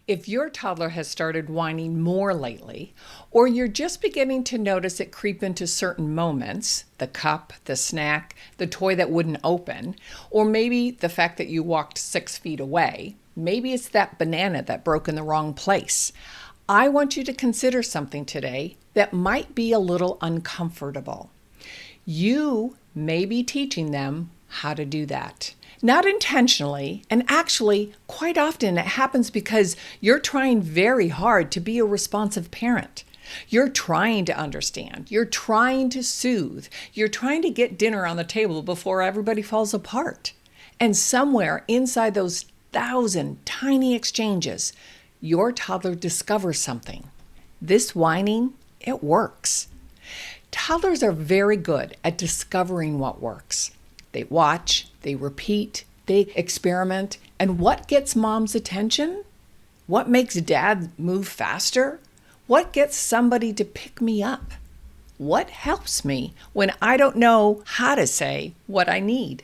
If your toddler has started whining more lately, or you're just beginning to notice it creep into certain moments, the cup, the snack, the toy that wouldn't open, or maybe the fact that you walked 6 feet away, maybe it's that banana that broke in the wrong place. I want you to consider something today that might be a little uncomfortable. You may be teaching them how to do that. Not intentionally, and actually, quite often it happens because you're trying very hard to be a responsive parent. You're trying to understand. You're trying to soothe. You're trying to get dinner on the table before everybody falls apart. And somewhere inside those 1,000 tiny exchanges, your toddler discovers something. This whining, it works. Toddlers are very good at discovering what works. They watch, they repeat, they experiment, and what gets mom's attention? What makes dad move faster? What gets somebody to pick me up? What helps me when I don't know how to say what I need?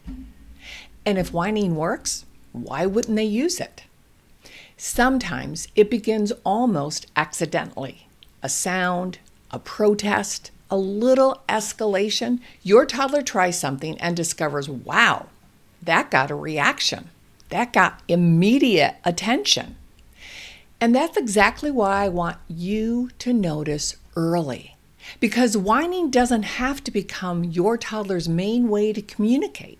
And if whining works, why wouldn't they use it? Sometimes it begins almost accidentally. A sound, a protest, a little escalation. Your toddler tries something and discovers, wow, that got a reaction. That got immediate attention. And that's exactly why I want you to notice early. Because whining doesn't have to become your toddler's main way to communicate.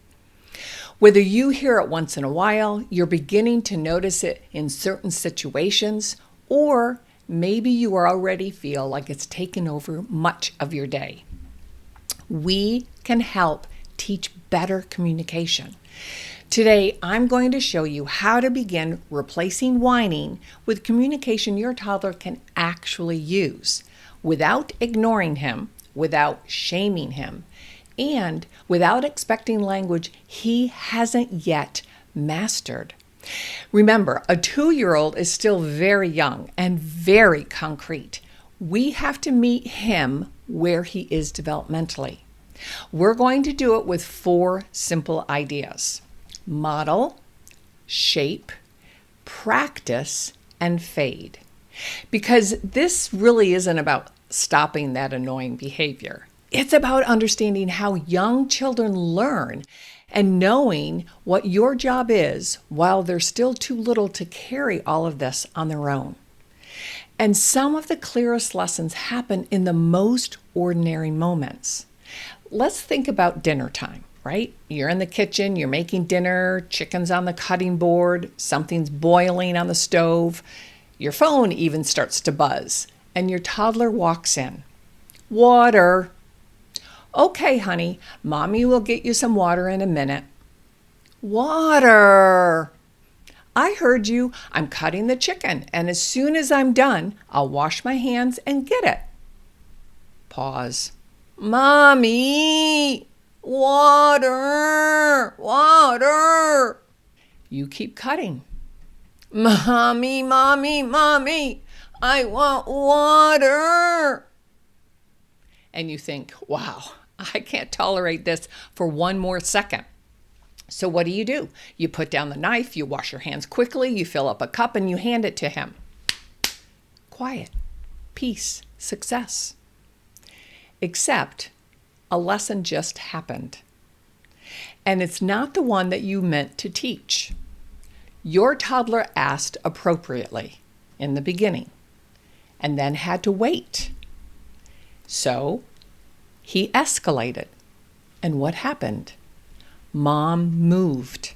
Whether you hear it once in a while, you're beginning to notice it in certain situations, or maybe you already feel like it's taken over much of your day. We can help teach better communication. Today, I'm going to show you how to begin replacing whining with communication your toddler can actually use without ignoring him, without shaming him, and without expecting language he hasn't yet mastered. Remember, a 2-year-old is still very young and very concrete. We have to meet him where he is developmentally. We're going to do it with 4 simple ideas: model, shape, practice, and fade. Because this really isn't about stopping that annoying behavior. It's about understanding how young children learn and knowing what your job is while they're still too little to carry all of this on their own. And some of the clearest lessons happen in the most ordinary moments. Let's think about dinner time, right? You're in the kitchen, you're making dinner, chicken's on the cutting board, something's boiling on the stove, your phone even starts to buzz, and your toddler walks in. Water. Okay, honey, mommy will get you some water in a minute. Water. I heard you. I'm cutting the chicken, and as soon as I'm done, I'll wash my hands and get it. Pause. Mommy, water, water. You keep cutting. Mommy, mommy, mommy, I want water. And you think, wow, I can't tolerate this for one more second. So what do? You put down the knife, you wash your hands quickly, you fill up a cup, and you hand it to him. Quiet, peace, success. Except a lesson just happened. And it's not the one that you meant to teach. Your toddler asked appropriately in the beginning and then had to wait. So he escalated. And what happened? Mom moved.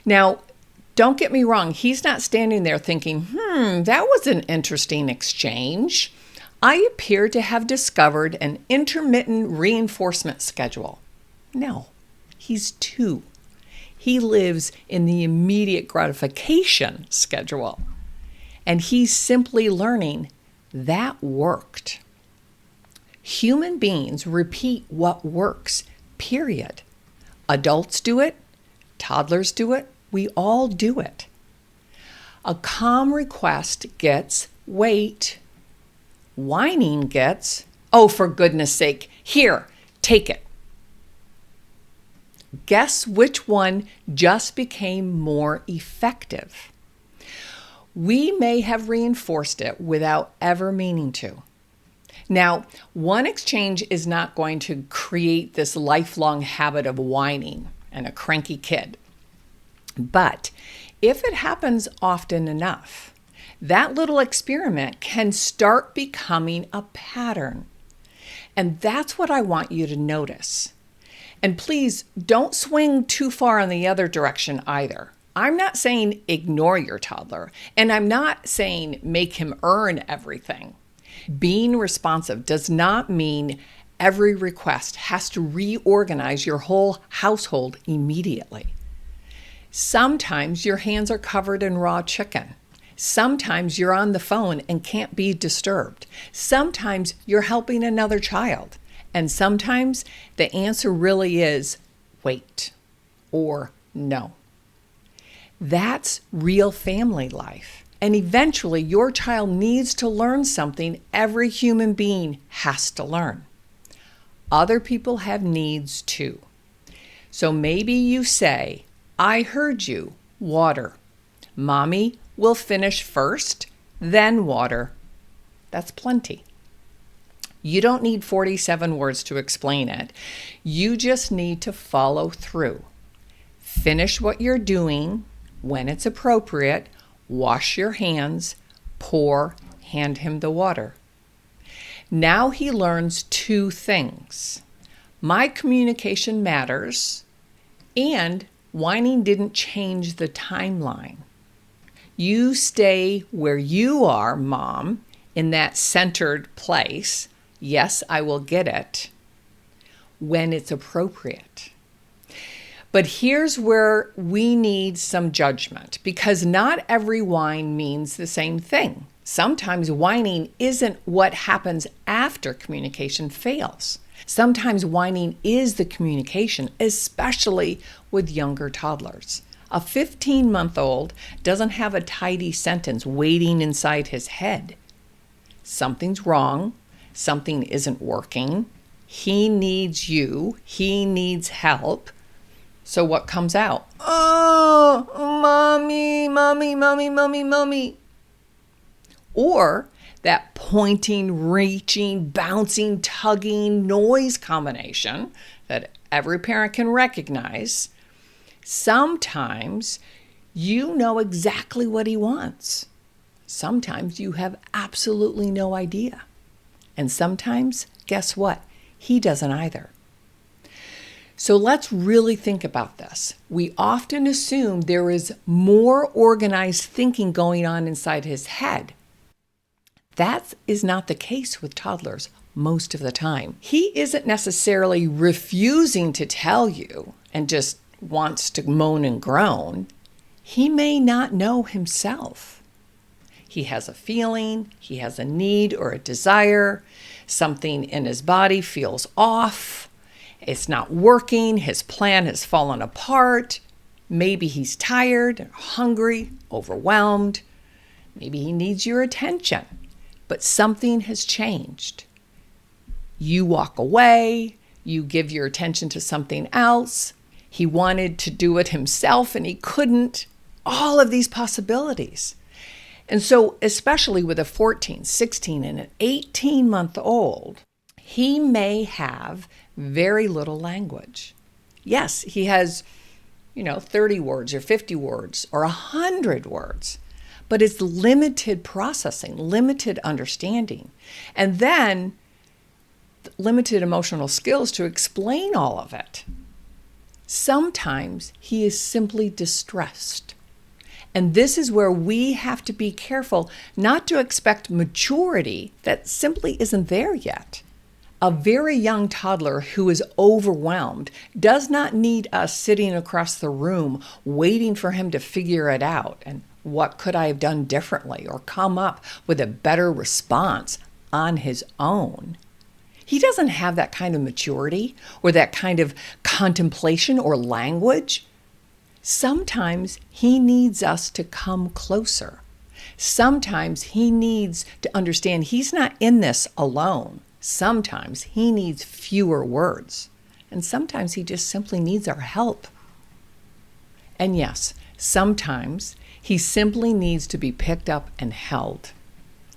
Now, don't get me wrong. He's not standing there thinking, that was an interesting exchange. I appear to have discovered an intermittent reinforcement schedule. No, he's 2. He lives in the immediate gratification schedule. And he's simply learning that worked. Human beings repeat what works, period. Adults do it, toddlers do it, we all do it. A calm request gets wait. Whining gets, oh, for goodness sake, here, take it. Guess which one just became more effective? We may have reinforced it without ever meaning to. Now, one exchange is not going to create this lifelong habit of whining and a cranky kid. But if it happens often enough, that little experiment can start becoming a pattern. And that's what I want you to notice. And please don't swing too far in the other direction either. I'm not saying ignore your toddler, and I'm not saying make him earn everything. Being responsive does not mean every request has to reorganize your whole household immediately. Sometimes your hands are covered in raw chicken. Sometimes you're on the phone and can't be disturbed. Sometimes you're helping another child. And sometimes the answer really is wait or no. That's real family life. And eventually your child needs to learn something every human being has to learn. Other people have needs too. So maybe you say, I heard you, water. Mommy will finish first, then water. That's plenty. You don't need 47 words to explain it. You just need to follow through. Finish what you're doing when it's appropriate. Wash your hands, pour, hand him the water. Now he learns two things. My communication matters, and whining didn't change the timeline. You stay where you are, Mom, in that centered place. Yes, I will get it when it's appropriate. But here's where we need some judgment, because not every whine means the same thing. Sometimes whining isn't what happens after communication fails. Sometimes whining is the communication, especially with younger toddlers. A 15-month-old doesn't have a tidy sentence waiting inside his head. Something's wrong. Something isn't working. He needs you. He needs help. So what comes out? Oh, mommy, mommy, mommy, mommy, mommy. Or that pointing, reaching, bouncing, tugging noise combination that every parent can recognize. Sometimes you know exactly what he wants. Sometimes you have absolutely no idea. And sometimes, guess what? He doesn't either. So let's really think about this. We often assume there is more organized thinking going on inside his head. That is not the case with toddlers most of the time. He isn't necessarily refusing to tell you and just wants to moan and groan. He may not know himself. He has a feeling, he has a need or a desire, something in his body feels off, it's not working, his plan has fallen apart, maybe he's tired, hungry, overwhelmed, maybe he needs your attention, but something has changed. You walk away, you give your attention to something else, he wanted to do it himself and he couldn't, all of these possibilities. And so, especially with a 14, 16, and an 18-month-old, he may have very little language. Yes, he has, 30 words or 50 words or 100 words, but it's limited processing, limited understanding, and then limited emotional skills to explain all of it. Sometimes he is simply distressed. And this is where we have to be careful not to expect maturity that simply isn't there yet. A very young toddler who is overwhelmed does not need us sitting across the room waiting for him to figure it out and what could I have done differently or come up with a better response on his own. He doesn't have that kind of maturity or that kind of contemplation or language. Sometimes he needs us to come closer. Sometimes he needs to understand he's not in this alone. Sometimes he needs fewer words. And sometimes he just simply needs our help. And yes, sometimes He simply needs to be picked up and held.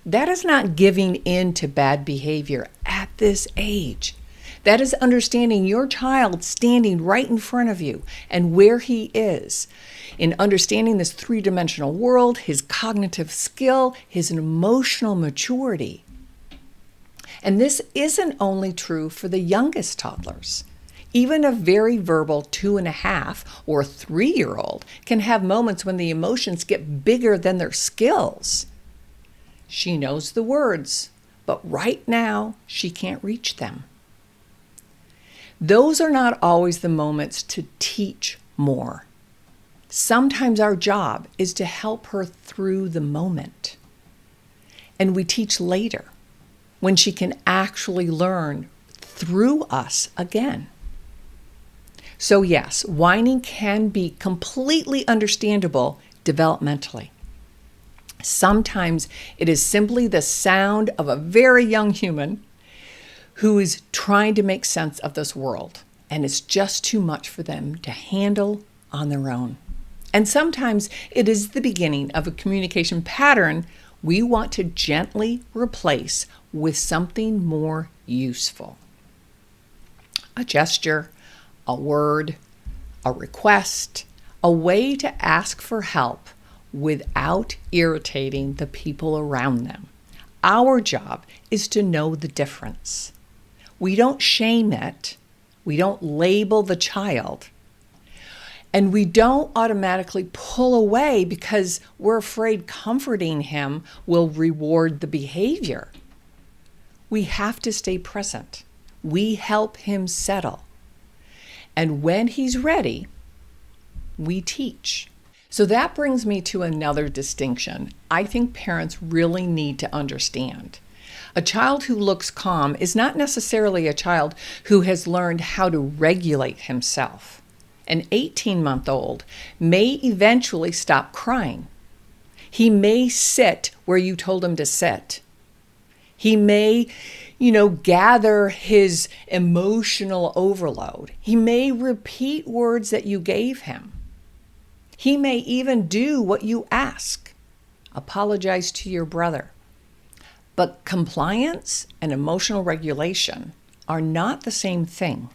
That is not giving in to bad behavior at this age. That is understanding your child standing right in front of you and where he is, in understanding this three-dimensional world, his cognitive skill, his emotional maturity. And this isn't only true for the youngest toddlers. Even a very verbal 2.5 or 3-year-old can have moments when the emotions get bigger than their skills. She knows the words, but right now she can't reach them. Those are not always the moments to teach more. Sometimes our job is to help her through the moment. And we teach later, when she can actually learn through us again. So yes, whining can be completely understandable developmentally. Sometimes it is simply the sound of a very young human who is trying to make sense of this world, and it's just too much for them to handle on their own. And sometimes it is the beginning of a communication pattern we want to gently replace with something more useful. A gesture, a word, a request, a way to ask for help without irritating the people around them. Our job is to know the difference. We don't shame it. We don't label the child. And we don't automatically pull away because we're afraid comforting him will reward the behavior. We have to stay present. We help him settle. And when he's ready, we teach. So that brings me to another distinction I think parents really need to understand. A child who looks calm is not necessarily a child who has learned how to regulate himself. An 18-month-old may eventually stop crying. He may sit where you told him to sit. He may, gather his emotional overload. He may repeat words that you gave him. He may even do what you ask. Apologize to your brother. But compliance and emotional regulation are not the same thing.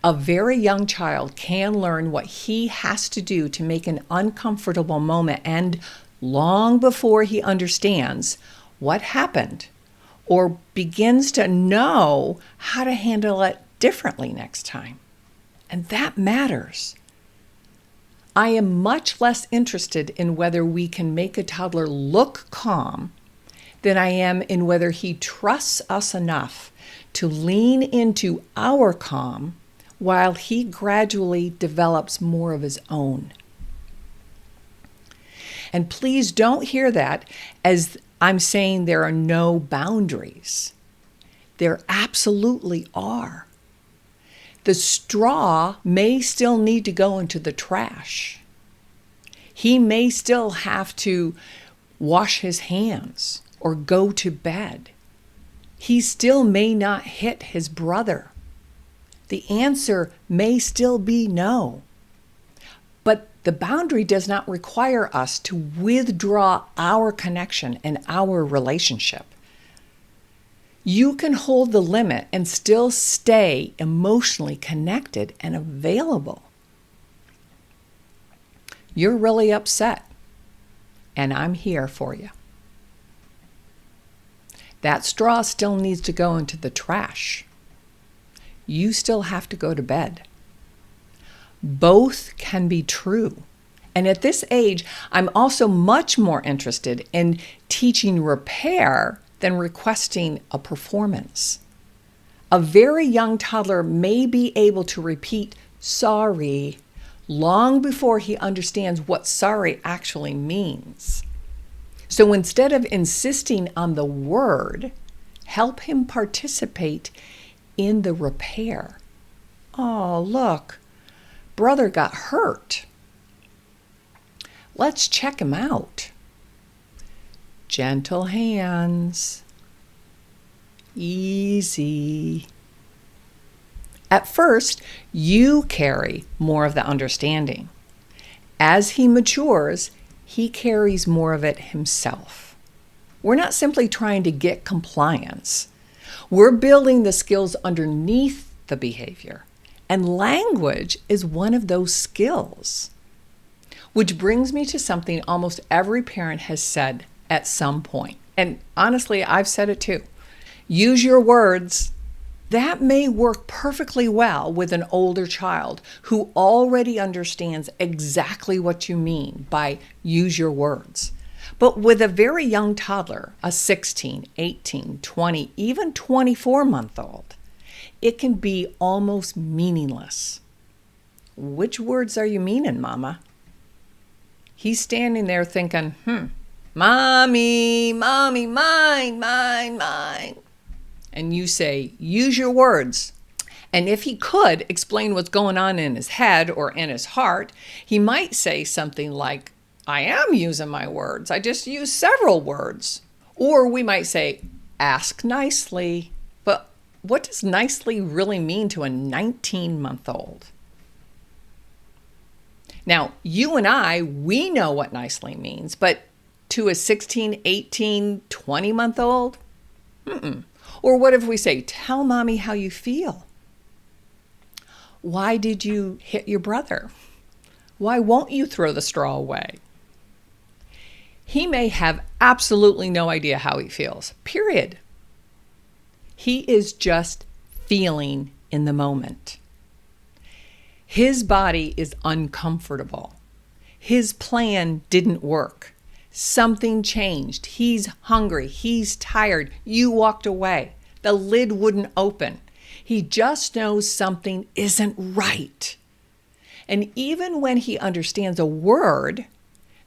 A very young child can learn what he has to do to make an uncomfortable moment end long before he understands what happened or begins to know how to handle it differently next time. And that matters. I am much less interested in whether we can make a toddler look calm than I am in whether he trusts us enough to lean into our calm while he gradually develops more of his own. And please don't hear that as I'm saying there are no boundaries. There absolutely are. The straw may still need to go into the trash. He may still have to wash his hands or go to bed. He still may not hit his brother. The answer may still be no. But the boundary does not require us to withdraw our connection and our relationship. You can hold the limit and still stay emotionally connected and available. You're really upset, and I'm here for you. That straw still needs to go into the trash. You still have to go to bed. Both can be true. And at this age, I'm also much more interested in teaching repair than requesting a performance. A very young toddler may be able to repeat sorry long before he understands what sorry actually means. So instead of insisting on the word, help him participate in the repair. Oh, look, brother got hurt. Let's check him out. Gentle hands. Easy. At first, you carry more of the understanding. As he matures, he carries more of it himself. We're not simply trying to get compliance. We're building the skills underneath the behavior. And language is one of those skills. Which brings me to something almost every parent has said at some point. And honestly, I've said it too. Use your words. That may work perfectly well with an older child who already understands exactly what you mean by use your words. But with a very young toddler, a 16, 18, 20, even 24-month-old, it can be almost meaningless. Which words are you meaning, Mama? He's standing there thinking, Mommy, Mommy, mine, mine, mine. And you say, use your words. And if he could explain what's going on in his head or in his heart, he might say something like, I am using my words. I just use several words. Or we might say, ask nicely. But what does nicely really mean to a 19-month-old? Now, you and I, we know what nicely means, but to a 16, 18, 20-month-old? Or what if we say, tell Mommy how you feel? Why did you hit your brother? Why won't you throw the straw away? He may have absolutely no idea how he feels, period. He is just feeling in the moment. His body is uncomfortable. His plan didn't work. Something changed. He's hungry. He's tired. You walked away. The lid wouldn't open. He just knows something isn't right. And even when he understands a word,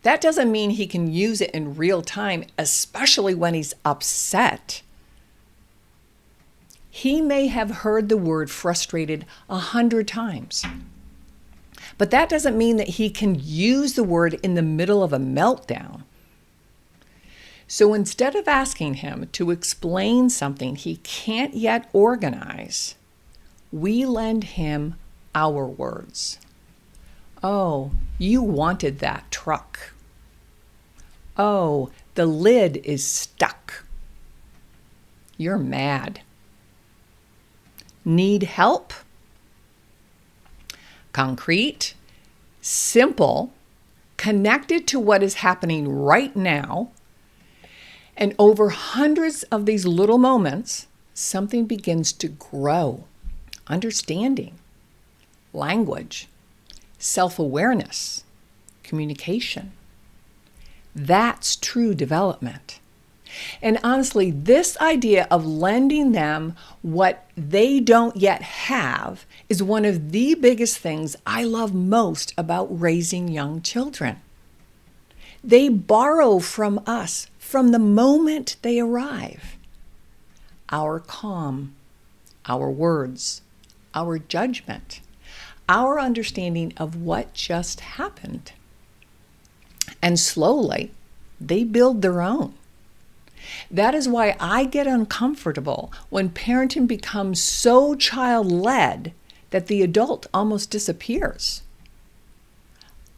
that doesn't mean he can use it in real time, especially when he's upset. He may have heard the word frustrated 100 times. But that doesn't mean that he can use the word in the middle of a meltdown. So instead of asking him to explain something he can't yet organize, we lend him our words. Oh, you wanted that truck. Oh, the lid is stuck. You're mad. Need help? Concrete, simple, connected to what is happening right now. And over hundreds of these little moments, something begins to grow. Understanding, language, self-awareness, communication. That's true development. And honestly, this idea of lending them what they don't yet have is one of the biggest things I love most about raising young children. They borrow from us from the moment they arrive. Our calm, our words, our judgment, our understanding of what just happened. And slowly, they build their own. That is why I get uncomfortable when parenting becomes so child-led that the adult almost disappears.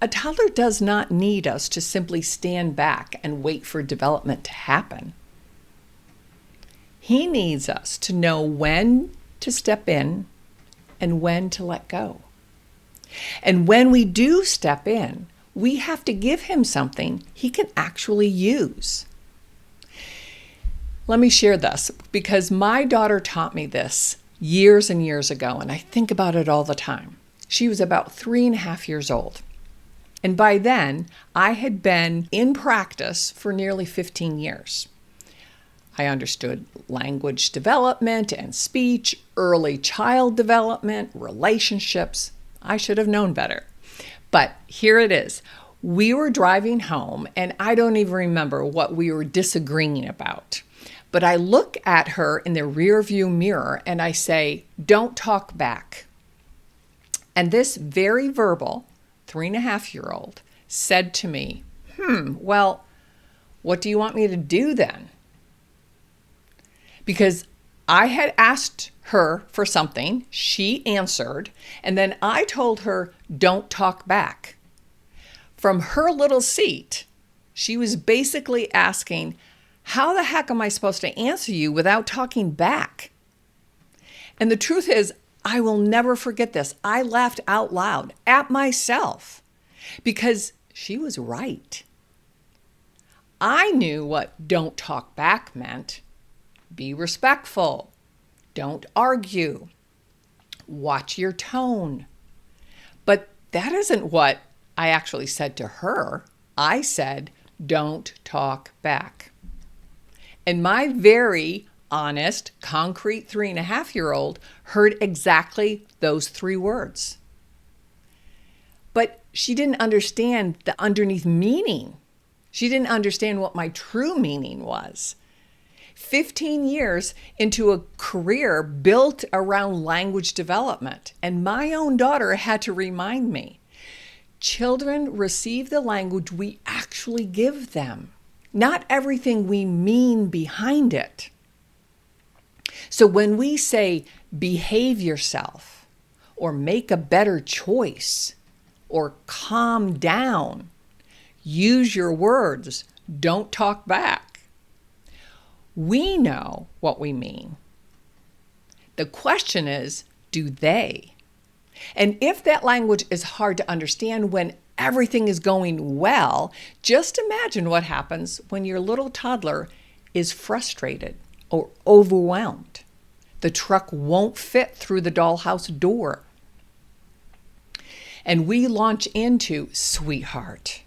A toddler does not need us to simply stand back and wait for development to happen. He needs us to know when to step in and when to let go. And when we do step in, we have to give him something he can actually use. Let me share this because my daughter taught me this years and years ago, and I think about it all the time. She was about 3.5 years old. And by then, I had been in practice for nearly 15 years. I understood language development and speech, early child development, relationships. I should have known better. But here it is. We were driving home, and I don't even remember what we were disagreeing about. But I look at her in the rearview mirror and I say, don't talk back. And this very verbal 3.5-year-old said to me, well, what do you want me to do then? Because I had asked her for something, she answered, and then I told her, don't talk back. From her little seat, She was basically asking, how the heck am I supposed to answer you without talking back? And the truth is, I will never forget this. I laughed out loud at myself because she was right. I knew what don't talk back meant. Be respectful. Don't argue. Watch your tone. But that isn't what I actually said to her. I said, don't talk back. And my very honest, concrete 3.5-year-old heard exactly those 3 words. But she didn't understand the underneath meaning. She didn't understand what my true meaning was. 15 years into a career built around language development, and my own daughter had to remind me, children receive the language we actually give them, not everything we mean behind it. So when we say, behave yourself, or make a better choice, or calm down, use your words, don't talk back, we know what we mean. The question is, do they? And if that language is hard to understand when everything is going well, just imagine what happens when your little toddler is frustrated or overwhelmed. The truck won't fit through the dollhouse door. And we launch into, sweetheart,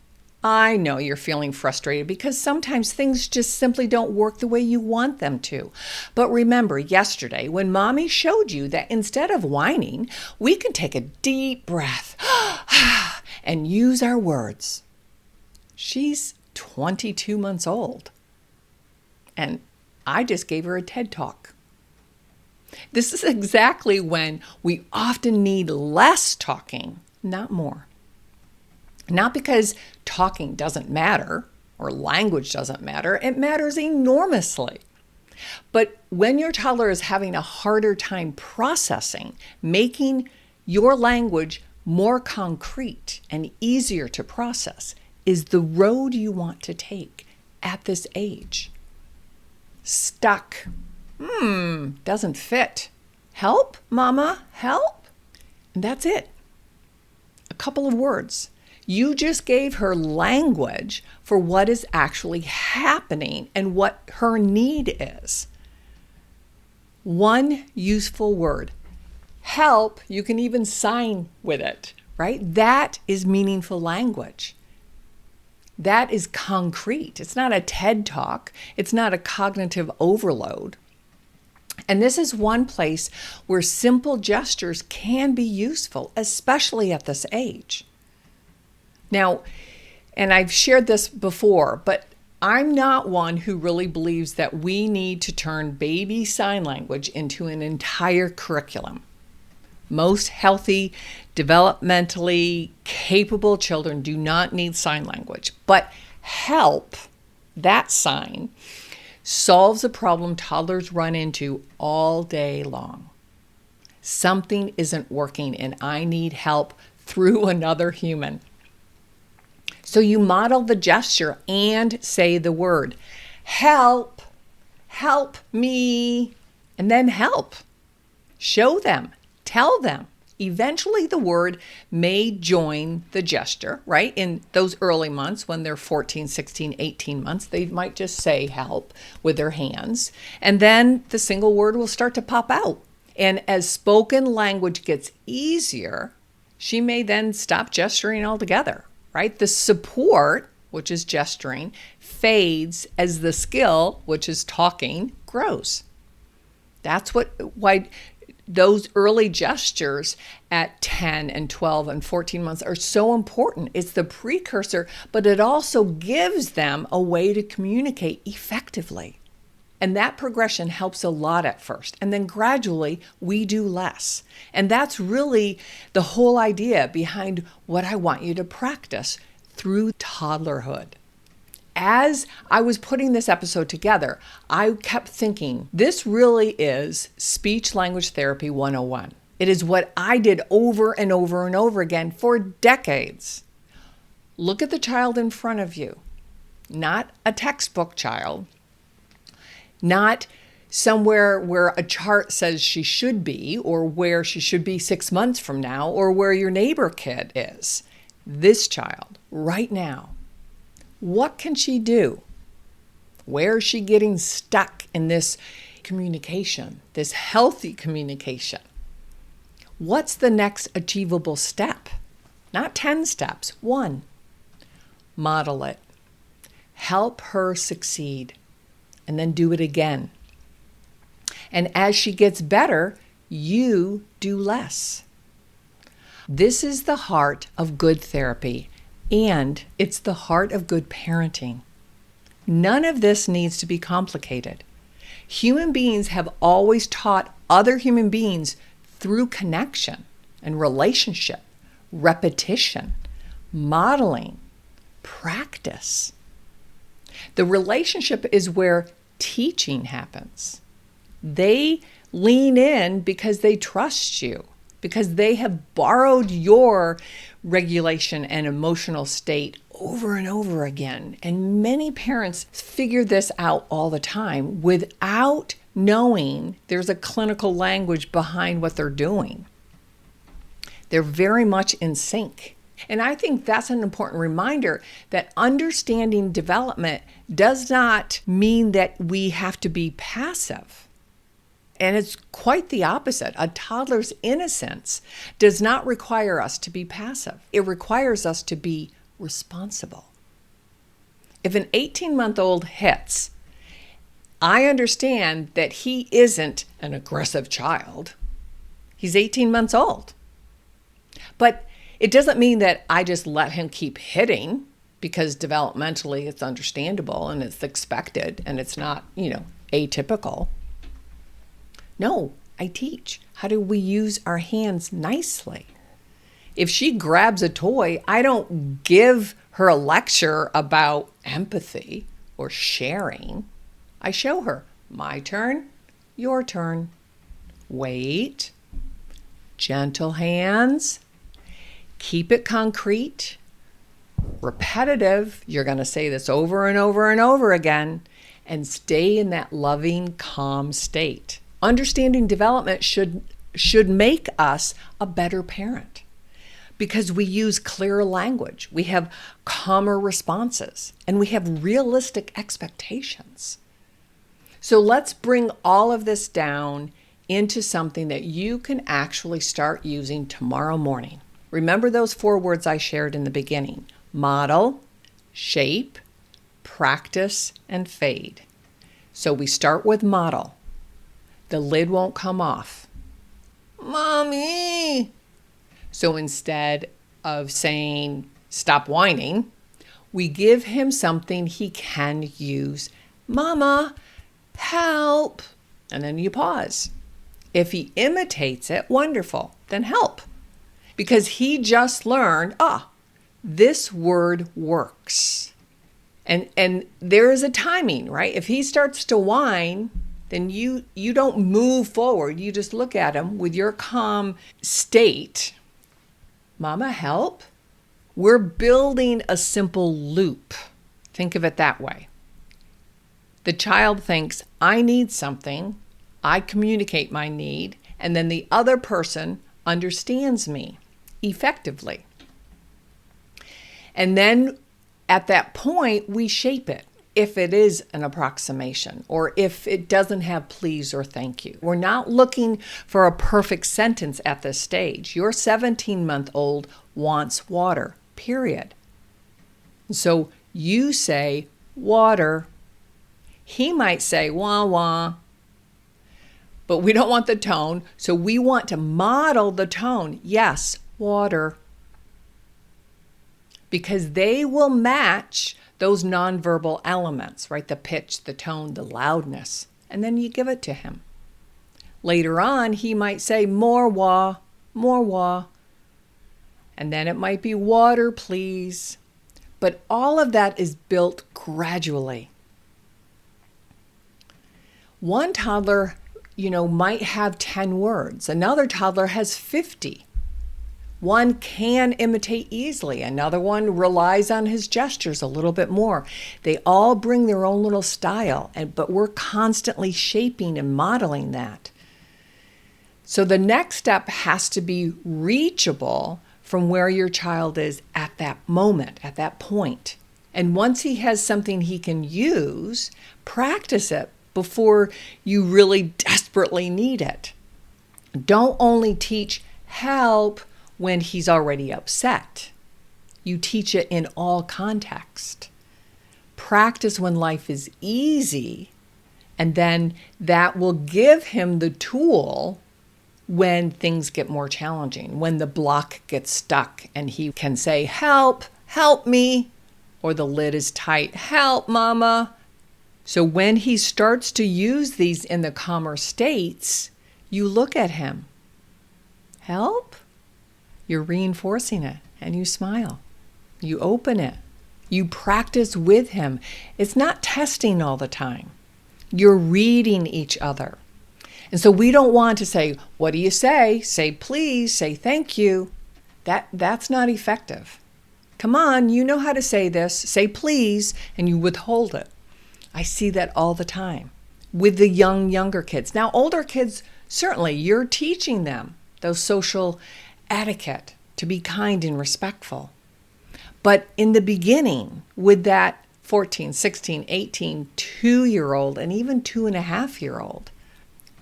I know you're feeling frustrated because sometimes things just simply don't work the way you want them to. But remember yesterday when mommy showed you that instead of whining, we can take a deep breath and use our words. She's 22 months old. And I just gave her a TED Talk. This is exactly when we often need less talking, not more. Not because talking doesn't matter or language doesn't matter, it matters enormously. But when your toddler is having a harder time processing, making your language more concrete and easier to process is the road you want to take at this age. Stuck. Doesn't fit. Help, mama, help. And that's it. A couple of words. You just gave her language for what is actually happening and what her need is. One useful word. Help, you can even sign with it, right? That is meaningful language. That is concrete. It's not a TED Talk. It's not a cognitive overload. And this is one place where simple gestures can be useful, especially at this age. Now, and I've shared this before, but I'm not one who really believes that we need to turn baby sign language into an entire curriculum. Most healthy, developmentally capable children do not need sign language, but help, that sign, solves a problem toddlers run into all day long. Something isn't working and I need help through another human. So you model the gesture and say the word, help, help me, and then help. Show them, tell them. Eventually the word may join the gesture, right? In those early months when they're 14, 16, 18 months, they might just say help with their hands. And then the single word will start to pop out. And as spoken language gets easier, she may then stop gesturing altogether, right? The support, which is gesturing, fades as the skill, which is talking, grows. That's why those early gestures at 10 and 12 and 14 months are so important. It's the precursor, but it also gives them a way to communicate effectively. And that progression helps a lot at first. And then gradually we do less. And that's really the whole idea behind what I want you to practice through toddlerhood. As I was putting this episode together, I kept thinking, this really is speech language therapy 101. It is what I did over and over and over again for decades. Look at the child in front of you. not a textbook child, not somewhere where a chart says she should be, or where she should be 6 months from now, or where your neighbor kid is. This child, right now, what can she do? Where is she getting stuck in this communication, this healthy communication? What's the next achievable step? Not 10 steps, 1. Model it. Help her succeed, and then do it again. And as she gets better, you do less. This is the heart of good therapy, and it's the heart of good parenting. None of this needs to be complicated. Human beings have always taught other human beings through connection and relationship, repetition, modeling, practice. The relationship is where teaching happens. They lean in because they trust you, because they have borrowed your regulation and emotional state over and over again. And many parents figure this out all the time without knowing there's a clinical language behind what they're doing. They're very much in sync. And I think that's an important reminder that understanding development does not mean that we have to be passive. And it's quite the opposite. A toddler's innocence does not require us to be passive. It requires us to be responsible. If an 18-month-old hits, I understand that he isn't an aggressive child. He's 18 months old. But it doesn't mean that I just let him keep hitting, because developmentally it's understandable and it's expected and it's not, atypical. No, I teach. How do we use our hands nicely? If she grabs a toy, I don't give her a lecture about empathy or sharing. I show her, my turn, your turn. Wait, gentle hands, keep it concrete, repetitive. You're going to say this over and over and over again, and stay in that loving, calm state. Understanding development should make us a better parent because we use clearer language, we have calmer responses, and we have realistic expectations. So let's bring all of this down into something that you can actually start using tomorrow morning. Remember those 4 words I shared in the beginning: model, shape, practice, and fade. So we start with model. The lid won't come off. Mommy! So instead of saying, stop whining, we give him something he can use. Mama, help! And then you pause. If he imitates it, wonderful, then help. Because he just learned, this word works. And there is a timing, right? If he starts to whine, then you don't move forward. You just look at him with your calm state. Mama, help? We're building a simple loop. Think of it that way. The child thinks, I need something. I communicate my need. And then the other person understands me effectively. And then at that point, we shape it. If it is an approximation, or if it doesn't have please or thank you. We're not looking for a perfect sentence at this stage. Your 17-month-old wants water, period. So you say, water. He might say, wah, wah. But we don't want the tone, so we want to model the tone. Yes, water. Because they will match those nonverbal elements, right? The pitch, the tone, the loudness. And then you give it to him. Later on, he might say, more wah, more wah. And then it might be water, please. But all of that is built gradually. One toddler, might have 10 words. Another toddler has 50. One can imitate easily. Another one relies on his gestures a little bit more. They all bring their own little style, but we're constantly shaping and modeling that. So the next step has to be reachable from where your child is at that moment, at that point. And once he has something he can use, practice it before you really desperately need it. Don't only teach help when he's already upset. You teach it in all context. Practice when life is easy, and then that will give him the tool when things get more challenging, when the block gets stuck and he can say, help, help me, or the lid is tight, help, mama. So when he starts to use these in the calmer states, you look at him. Help? You're reinforcing it, and you smile. You open it. You practice with him. It's not testing all the time. You're reading each other. And so we don't want to say, what do you say? Say please, say thank you. That's not effective. Come on, you know how to say this. Say please, and you withhold it. I see that all the time with the younger kids. Now, older kids, certainly you're teaching them those social etiquette to be kind and respectful. But in the beginning, with that 14, 16, 18, 2-year-old, and even 2.5-year-old,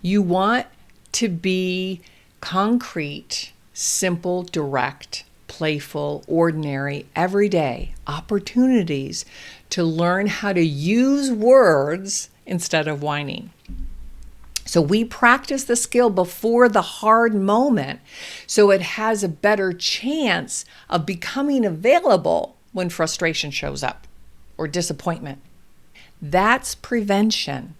you want to be concrete, simple, direct, playful, ordinary, everyday opportunities to learn how to use words instead of whining. So we practice the skill before the hard moment so it has a better chance of becoming available when frustration shows up or disappointment. That's prevention.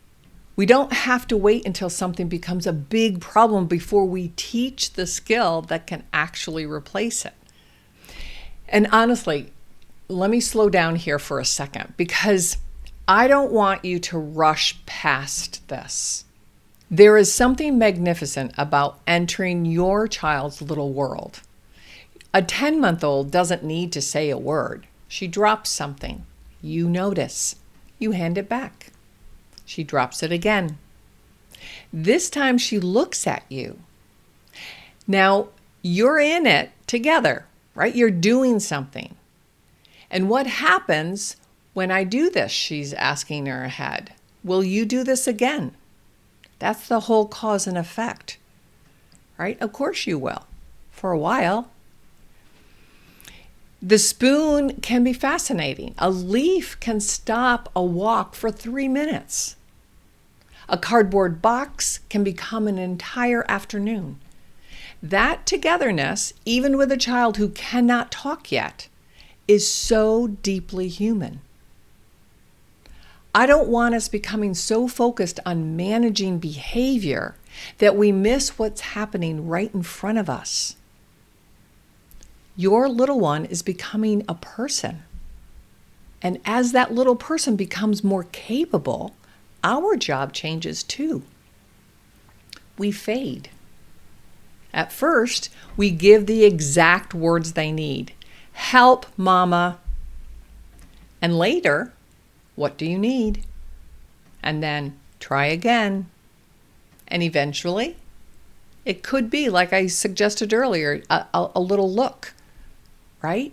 We don't have to wait until something becomes a big problem before we teach the skill that can actually replace it. And honestly, let me slow down here for a second because I don't want you to rush past this. There is something magnificent about entering your child's little world. A 10-month-old doesn't need to say a word. She drops something. You notice. You hand it back. She drops it again. This time she looks at you. Now, you're in it together, right? You're doing something. And what happens when I do this? She's asking her ahead. Will you do this again? That's the whole cause and effect, right? Of course you will, for a while. The spoon can be fascinating. A leaf can stop a walk for 3 minutes. A cardboard box can become an entire afternoon. That togetherness, even with a child who cannot talk yet, is so deeply human. I don't want us becoming so focused on managing behavior that we miss what's happening right in front of us. Your little one is becoming a person. And as that little person becomes more capable, our job changes too. We fade. At first, we give the exact words they need. Help, mama. And later, what do you need? And then try again. And eventually, it could be, like I suggested earlier, a little look, right?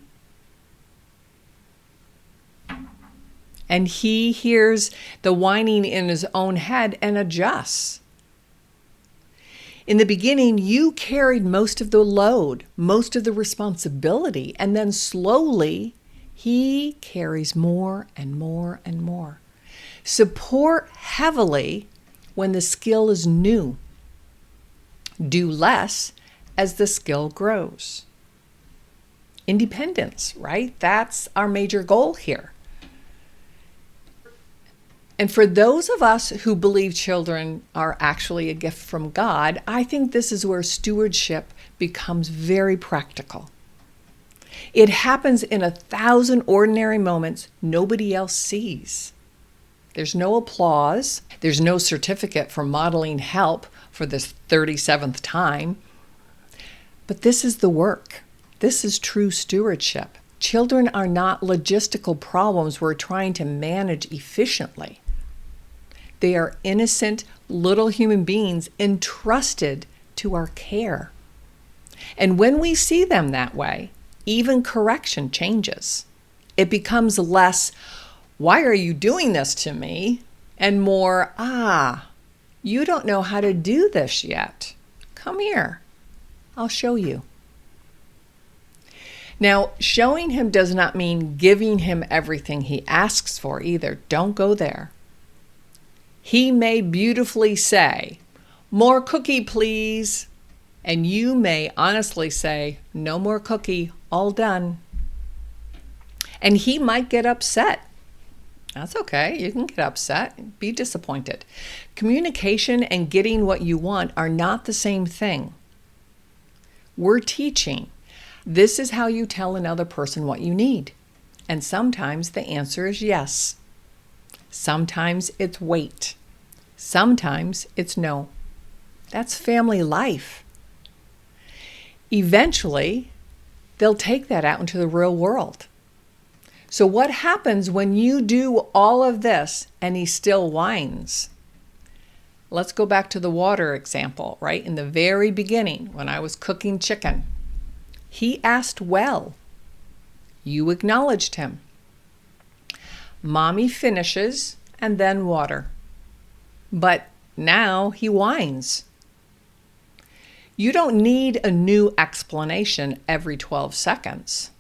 And he hears the whining in his own head and adjusts. In the beginning, you carried most of the load, most of the responsibility, and then slowly, he carries more and more and more. Support heavily when the skill is new. Do less as the skill grows. Independence, right? That's our major goal here. And for those of us who believe children are actually a gift from God, I think this is where stewardship becomes very practical. It happens in 1,000 ordinary moments nobody else sees. There's no applause. There's no certificate for modeling help for the 37th time. But this is the work. This is true stewardship. Children are not logistical problems we're trying to manage efficiently. They are innocent little human beings entrusted to our care. And when we see them that way, even correction changes. It becomes less, "Why are you doing this to me?" and more, "You don't know how to do this yet. Come here. I'll show you." Now, showing him does not mean giving him everything he asks for either. Don't go there. He may beautifully say, "More cookie, please." And you may honestly say, "No more cookie, all done." And he might get upset. That's okay. You can get upset, be disappointed. Communication and getting what you want are not the same thing. We're teaching. This is how you tell another person what you need. And sometimes the answer is yes. Sometimes it's wait. Sometimes it's no. That's family life. Eventually, they'll take that out into the real world. So what happens when you do all of this and he still whines? Let's go back to the water example, right? In the very beginning, when I was cooking chicken, he asked well. You acknowledged him. Mommy finishes and then water. But now he whines. You don't need a new explanation every 12 seconds.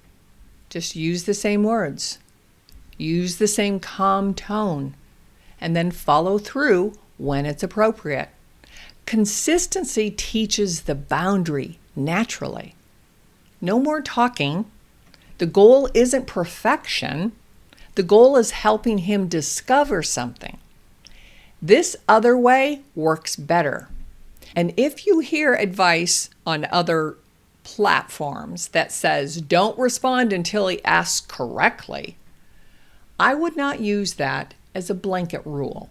Just use the same words. Use the same calm tone. And then follow through when it's appropriate. Consistency teaches the boundary naturally. No more talking. The goal isn't perfection. The goal is helping him discover something. This other way works better. And if you hear advice on other platforms that says don't respond until he asks correctly, I would not use that as a blanket rule.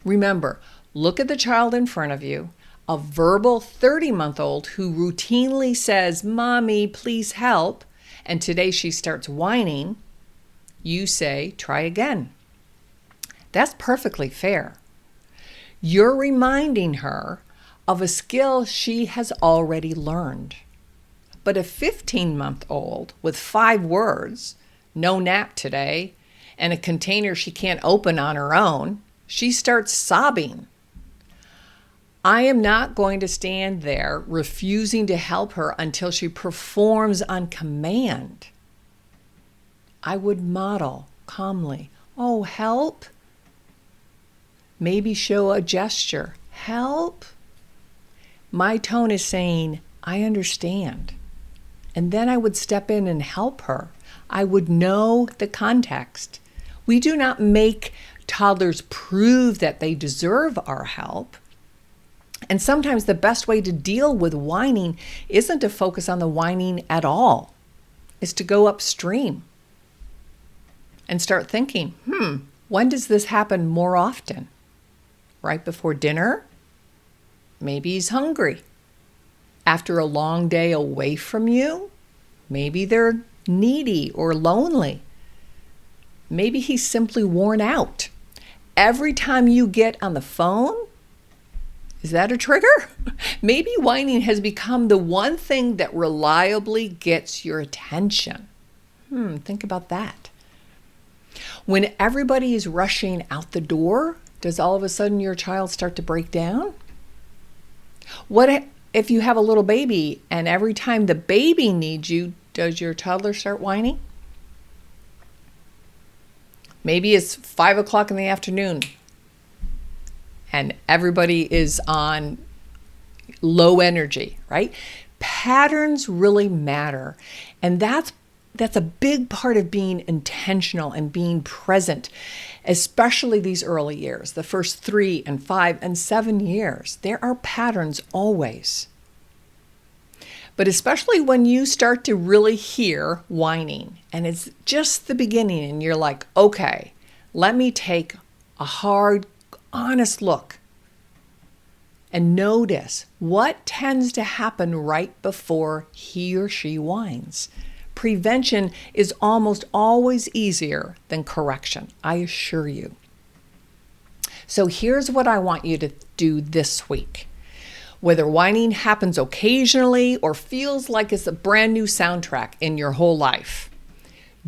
Remember, look at the child in front of you, a verbal 30-month-old who routinely says, "Mommy, please help," and today she starts whining. You say, "Try again." That's perfectly fair. You're reminding her of a skill she has already learned. But a 15-month-old with 5 words, "No nap today," and a container she can't open on her own, she starts sobbing. I am not going to stand there refusing to help her until she performs on command. I would model calmly, "Oh, help." Maybe show a gesture, "Help." My tone is saying, "I understand." And then I would step in and help her. I would know the context. We do not make toddlers prove that they deserve our help. And sometimes the best way to deal with whining isn't to focus on the whining at all. It's to go upstream and start thinking, when does this happen more often? Right before dinner? Maybe he's hungry. After a long day away from you? Maybe they're needy or lonely. Maybe he's simply worn out. Every time you get on the phone, is that a trigger? Maybe whining has become the one thing that reliably gets your attention. Think about that. When everybody is rushing out the door, does all of a sudden your child start to break down? What if you have a little baby and every time the baby needs you, does your toddler start whining? Maybe it's 5 o'clock in the afternoon and everybody is on low energy, right? Patterns really matter. And that's a big part of being intentional and being present, especially these early years, the first 3 and 5 and 7 years. There are patterns always. But especially when you start to really hear whining and it's just the beginning and you're like, okay, let me take a hard, honest look. and notice what tends to happen right before he or she whines. Prevention is almost always easier than correction, I assure you. So here's what I want you to do this week. Whether whining happens occasionally or feels like it's a brand new soundtrack in your whole life,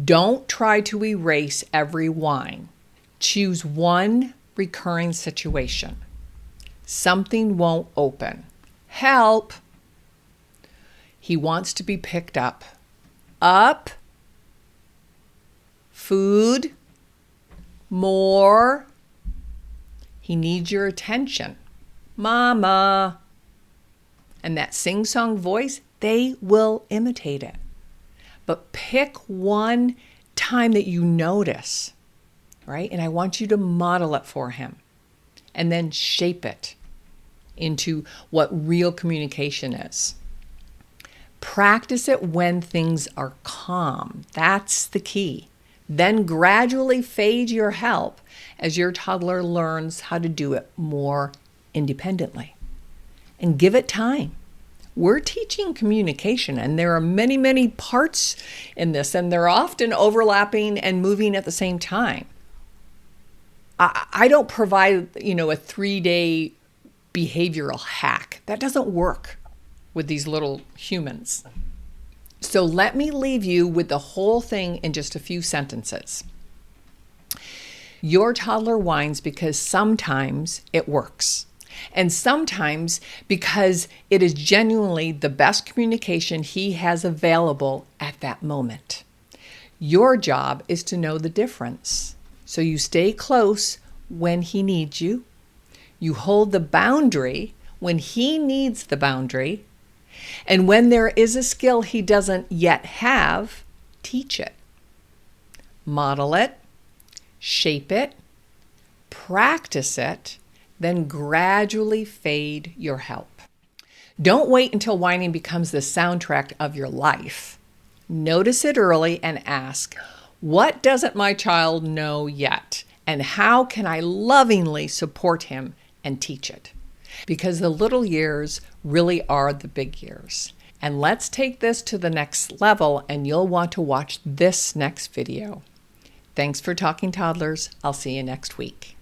don't try to erase every whine. Choose one recurring situation. Something won't open. Help! He wants to be picked up. Up. Food. More. He needs your attention. Mama. And that sing-song voice, they will imitate it. But pick one time that you notice, right? And I want you to model it for him and then shape it into what real communication is. Practice it when things are calm. That's the key. Then gradually fade your help as your toddler learns how to do it more independently. And give it time. We're teaching communication, and there are many, many parts in this, and they're often overlapping and moving at the same time. I don't provide, a 3-day behavioral hack. That doesn't work with these little humans. So let me leave you with the whole thing in just a few sentences. Your toddler whines because sometimes it works. And sometimes because it is genuinely the best communication he has available at that moment. Your job is to know the difference. So you stay close when he needs you. You hold the boundary when he needs the boundary. And when there is a skill he doesn't yet have, teach it. Model it, shape it, practice it, then gradually fade your help. Don't wait until whining becomes the soundtrack of your life. Notice it early and ask, what doesn't my child know yet? And how can I lovingly support him and teach it? Because the little years really are the big years. And let's take this to the next level, and you'll want to watch this next video. Thanks for talking, toddlers. I'll see you next week.